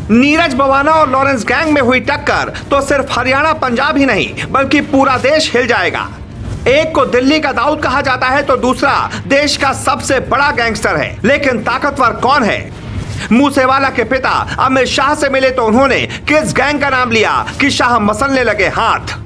नीरज बवाना और Lawrence gang में हुई टक्कर तो सिर्फ हरियाणा पंजाब ही नहीं बल्कि पूरा देश हिल जाएगा। एक को दिल्ली का दाऊद कहा जाता है तो दूसरा देश का सबसे बड़ा गैंगस्टर है, लेकिन ताकतवर कौन है? मूसेवाला के पिता अमित शाह से मिले तो उन्होंने किस गैंग का नाम लिया कि शाह मसलने लगे हाथ।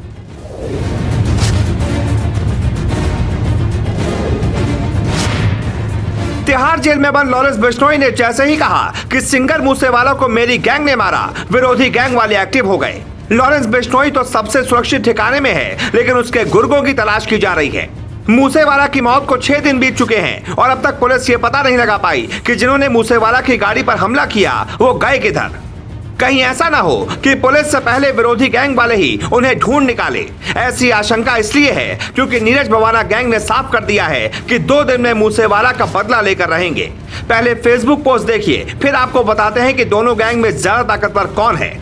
तिहाड़ जेल में बंद लॉरेंस बिश्नोई ने जैसे ही कहा कि सिंगर मूसेवाला को मेरी गैंग ने मारा, विरोधी गैंग वाले एक्टिव हो गए। लॉरेंस बिश्नोई तो सबसे सुरक्षित ठिकाने में है, लेकिन उसके गुर्गों की तलाश की जा रही है। मूसेवाला की मौत को 6 दिन बीत चुके हैं और अब तक पुलिस ये पता नहीं लगा पाई कि जिन्होंने मूसेवाला की गाड़ी पर हमला किया वो गए किधर। कहीं ऐसा ना हो कि पुलिस से पहले विरोधी गैंग वाले ही उन्हें ढूंढ निकाले। ऐसी आशंका इसलिए है क्योंकि नीरज बवाना गैंग ने साफ कर दिया है कि 2 दिन में मूसेवाला का बदला लेकर रहेंगे। पहले फेसबुक पोस्ट देखिए, फिर आपको बताते हैं कि दोनों गैंग में ज्यादा ताकतवर कौन है।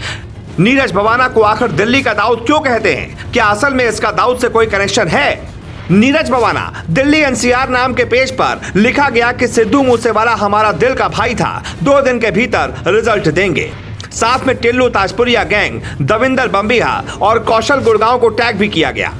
नीरज बवाना को आखिर दिल्ली का दाऊद क्यों कहते हैं? क्या असल में इसका दाऊद से कोई कनेक्शन है? नीरज बवाना दिल्ली एनसीआर नाम के पेज पर लिखा गया कि सिद्धू मूसेवाला हमारा दिल का भाई था, 2 दिन के भीतर रिजल्ट देंगे। साथ में टिल्लू ताजपुरिया गैंग, दविंदर बम्बिहा और कौशल गुड़गांव को टैग भी किया गया।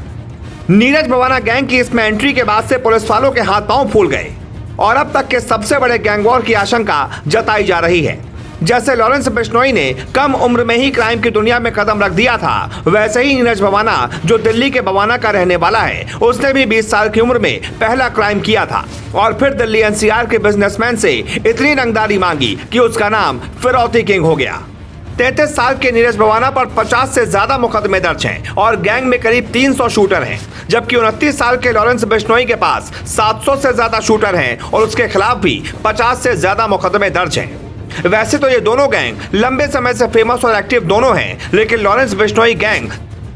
नीरज बवाना गैंग की इसमें एंट्री के बाद से पुलिस वालों के हाथ पांव फूल गए और अब तक के सबसे बड़े गैंग वॉर की आशंका जताई जा रही है। जैसे लॉरेंस बिश्नोई ने कम उम्र में ही क्राइम की दुनिया में कदम रख दिया था, वैसे ही नीरज बवाना जो दिल्ली के बवाना का रहने वाला है, उसने भी 20 साल की उम्र में पहला क्राइम किया था और फिर दिल्ली एनसीआर के बिजनेसमैन से इतनी रंगदारी मांगी कि उसका नाम फिरौती किंग हो गया। 33 साल के नीरज बवाना पर 50 से ज्यादा मुकदमे दर्ज हैं और गैंग में करीब 300 शूटर हैं, जबकि 29 साल के लॉरेंस बिश्नोई के पास 700 से ज्यादा शूटर हैं और उसके खिलाफ भी 50 से ज्यादा मुकदमे दर्ज हैं। वैसे तो ये दोनों गैंग लंबे समय से फेमस और एक्टिव दोनों हैं, लेकिन लॉरेंस बिश्नोई गैंग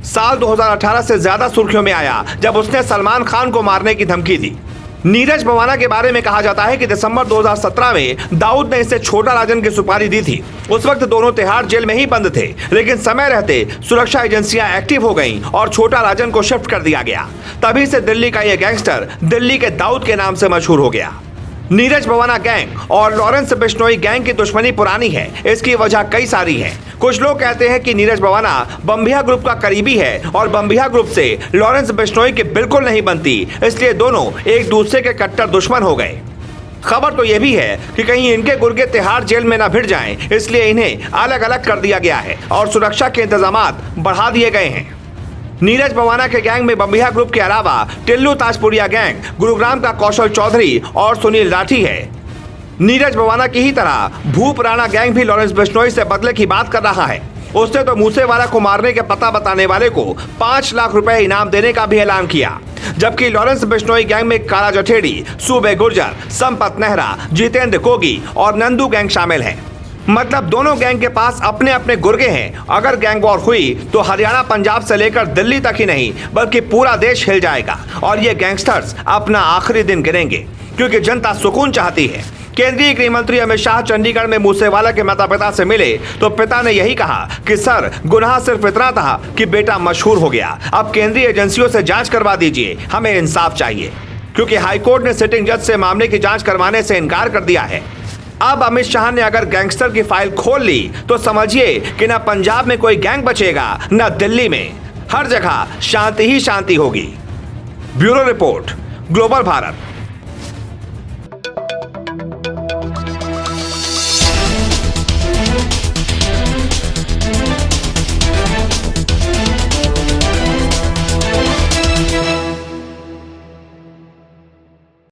साल 2018 से ज्यादा सुर्खियों में आया जब उसने सलमान खान को मारने की धमकी दी। नीरज बवाना के बारे में कहा जाता है कि दिसंबर 2017 में दाऊद ने इसे छोटा राजन की सुपारी दी थी। उस वक्त दोनों तिहाड़ जेल में ही बंद थे, लेकिन समय रहते सुरक्षा एजेंसियां एक्टिव हो गईं और छोटा राजन को शिफ्ट कर दिया गया। तभी से दिल्ली का यह गैंगस्टर दिल्ली के दाऊद के नाम से मशहूर हो गया। नीरज बवाना गैंग और लॉरेंस बिश्नोई गैंग की दुश्मनी पुरानी है। इसकी वजह कई सारी है। कुछ लोग कहते हैं कि नीरज बवाना बम्बिहा ग्रुप का करीबी है और बम्बिहा ग्रुप से लॉरेंस बिश्नोई की बिल्कुल नहीं बनती, इसलिए दोनों एक दूसरे के कट्टर दुश्मन हो गए। खबर तो यह भी है कि कहीं इनके गुर्गे तिहाड़ जेल में न भिड़ जाएं, इसलिए इन्हें अलग अलग कर दिया गया है और सुरक्षा के इंतजामात बढ़ा दिए गए हैं। नीरज बवाना के गैंग में बम्बिहा ग्रुप के अलावा टिल्लू ताजपुरिया गैंग, गुरुग्राम का कौशल चौधरी और सुनील राठी है। नीरज बवाना की ही तरह भूप राणा गैंग भी लॉरेंस बिश्नोई से बदले की बात कर रहा है। उसने तो मूसेवाला को मारने के पता बताने वाले को 5 लाख रुपए इनाम देने का भी ऐलान किया, जबकि लॉरेंस बिश्नोई गैंग में काला जठेड़ी, सूबे गुर्जर, संपत नेहरा, जितेंद्र कोगी और नंदू गैंग शामिल है। मतलब दोनों गैंग के पास अपने अपने गुर्गे हैं। अगर गैंग वॉर हुई तो हरियाणा पंजाब से लेकर दिल्ली तक ही नहीं बल्कि पूरा देश हिल जाएगा और ये गैंगस्टर्स अपना आखिरी दिन गिनेंगे, क्योंकि जनता सुकून चाहती है। केंद्रीय गृह मंत्री अमित शाह चंडीगढ़ में मूसेवाला के माता पिता से मिले तो पिता ने यही कहा कि सर, गुनाह सिर्फ इतना था कि बेटा मशहूर हो गया। अब केंद्रीय एजेंसियों से जांच करवा दीजिए, हमें इंसाफ चाहिए। क्योंकि हाईकोर्ट ने सिटिंग जज से मामले की जांच करवाने से इनकार कर दिया है। अब अमित शाह ने अगर गैंगस्टर की फाइल खोल ली तो समझिए कि न पंजाब में कोई गैंग बचेगा, न दिल्ली में। हर जगह शांति ही शांति होगी। Bureau report, global Bharat.